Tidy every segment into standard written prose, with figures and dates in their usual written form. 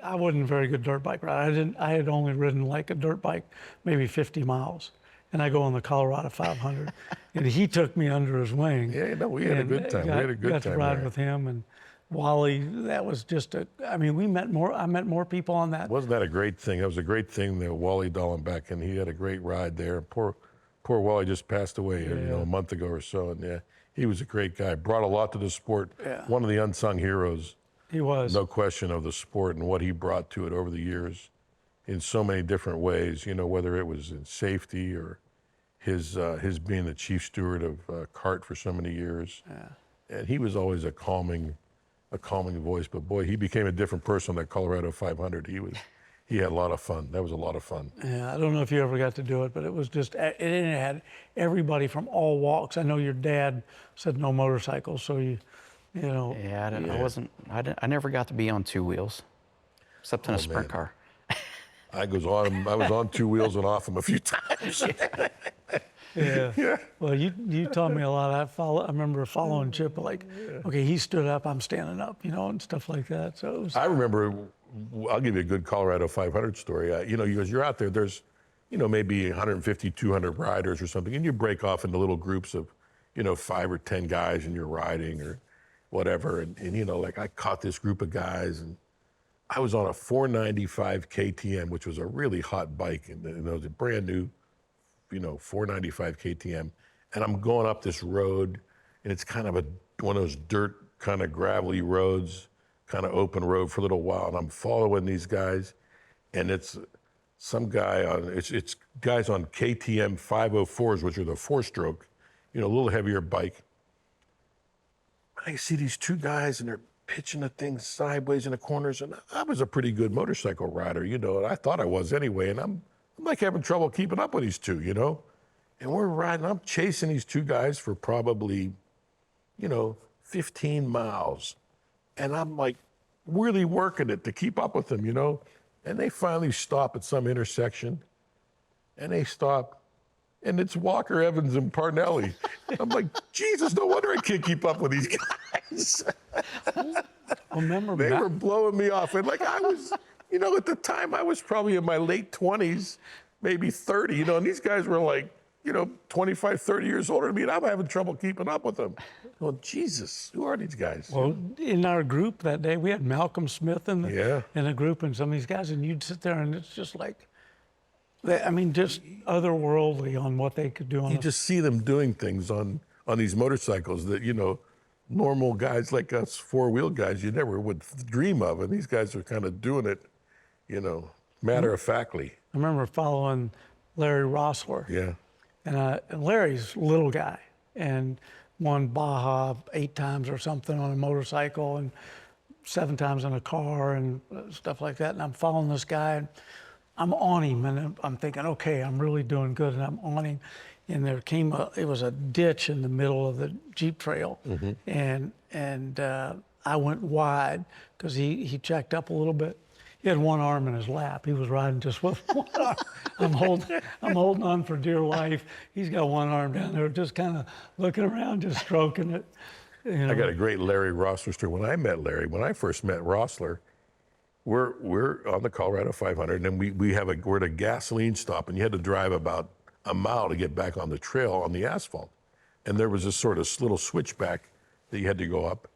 I wasn't a very good dirt bike rider. I had only ridden like a dirt bike, maybe 50 miles. And I go on the Colorado 500. And he took me under his wing. Yeah, no, we had a good time. We had a good got time to ride there. with him and Wally. That was just I mean, I met more people on that. Wasn't that a great thing? That was a great thing, that Wally Dallenbach, and he had a great ride there. Poor Wally just passed away, a month ago or so. And yeah, he was a great guy. Brought a lot to the sport. Yeah. One of the unsung heroes. He was. No question, of the sport and what he brought to it over the years in so many different ways, whether it was in safety or his being the chief steward of CART for so many years. Yeah. And he was always a calming voice, but boy, he became a different person on that Colorado 500. He had a lot of fun. That was a lot of fun. Yeah, I don't know if you ever got to do it, but it was just, it had everybody from all walks. I know your dad said no motorcycles, so Yeah, I never got to be on two wheels, except in a sprint car. I was on two wheels and off them a few times. Yeah. Well, you taught me a lot. I remember following Chip, like, okay, he stood up, I'm standing up, and stuff like that. So it was. I remember, I'll give you a good Colorado 500 story. You're out there, there's, maybe 150, 200 riders or something, and you break off into little groups of, 5 or 10 guys, and you're riding or whatever. And like I caught this group of guys, and I was on a 495 KTM, which was a really hot bike, and it was a brand new, 495 KTM. And I'm going up this road, and it's kind of one of those dirt kind of gravelly roads, kind of open road for a little while. And I'm following these guys, and it's some guy it's guys on KTM 504s, which are the 4-stroke, a little heavier bike. I see these two guys, and they're pitching the thing sideways in the corners, and I was a pretty good motorcycle rider, and I thought I was anyway, and I'm like having trouble keeping up with these two, and we're riding, I'm chasing these two guys for probably, 15 miles, and I'm like really working it to keep up with them, and they finally stop at some intersection, and they stop, and it's Walker, Evans, and Parnelli. I'm like, Jesus, no wonder I can't keep up with these guys. Remember, they were blowing me off. And like I was, at the time I was probably in my late 20s, maybe 30, and these guys were like, 25, 30 years older than me, and I'm having trouble keeping up with them. Well, Jesus, who are these guys? Well, in our group that day, we had Malcolm Smith in the group and some of these guys, and you'd sit there and it's just like, just otherworldly on what they could do. You just see them doing things on these motorcycles that, normal guys like us, four-wheel guys, you never would dream of. And these guys are kind of doing it, matter-of-factly. I remember following Larry Rossler. Yeah. And Larry's a little guy and won Baja 8 times or something on a motorcycle and 7 times in a car and stuff like that. And I'm following this guy, and I'm on him, and I'm thinking, okay, I'm really doing good, and I'm on him. And it was a ditch in the middle of the Jeep trail, and I went wide because he checked up a little bit. He had one arm in his lap. He was riding just with one arm. I'm holding on for dear life. He's got one arm down there, just kind of looking around, just stroking it. I got a great Larry Rossler story. When I first met Rossler, we're on the Colorado 500, and we're at a gasoline stop, and you had to drive about a mile to get back on the trail on the asphalt. And there was this sort of little switchback that you had to go up.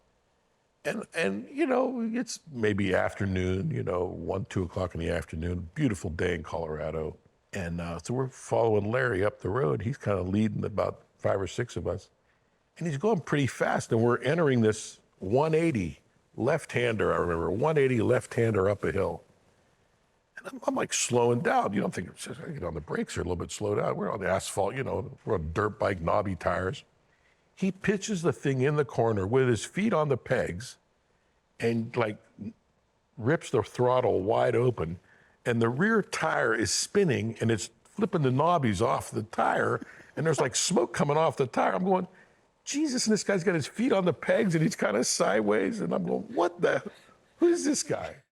And it's maybe afternoon, 1, 2 o'clock in the afternoon, beautiful day in Colorado. And so we're following Larry up the road. He's kind of leading about 5 or 6 of us. And he's going pretty fast, and we're entering this 180 left-hander, I remember, 180 left-hander up a hill. And I'm like slowing down. I'm thinking, I gotta get on the brakes here a little bit, slow down. We're on the asphalt, we're on dirt bike, knobby tires. He pitches the thing in the corner with his feet on the pegs and like rips the throttle wide open, and the rear tire is spinning and it's flipping the knobbies off the tire, and there's like smoke coming off the tire. I'm going, Jesus, and this guy's got his feet on the pegs and he's kind of sideways, and I'm going, who is this guy?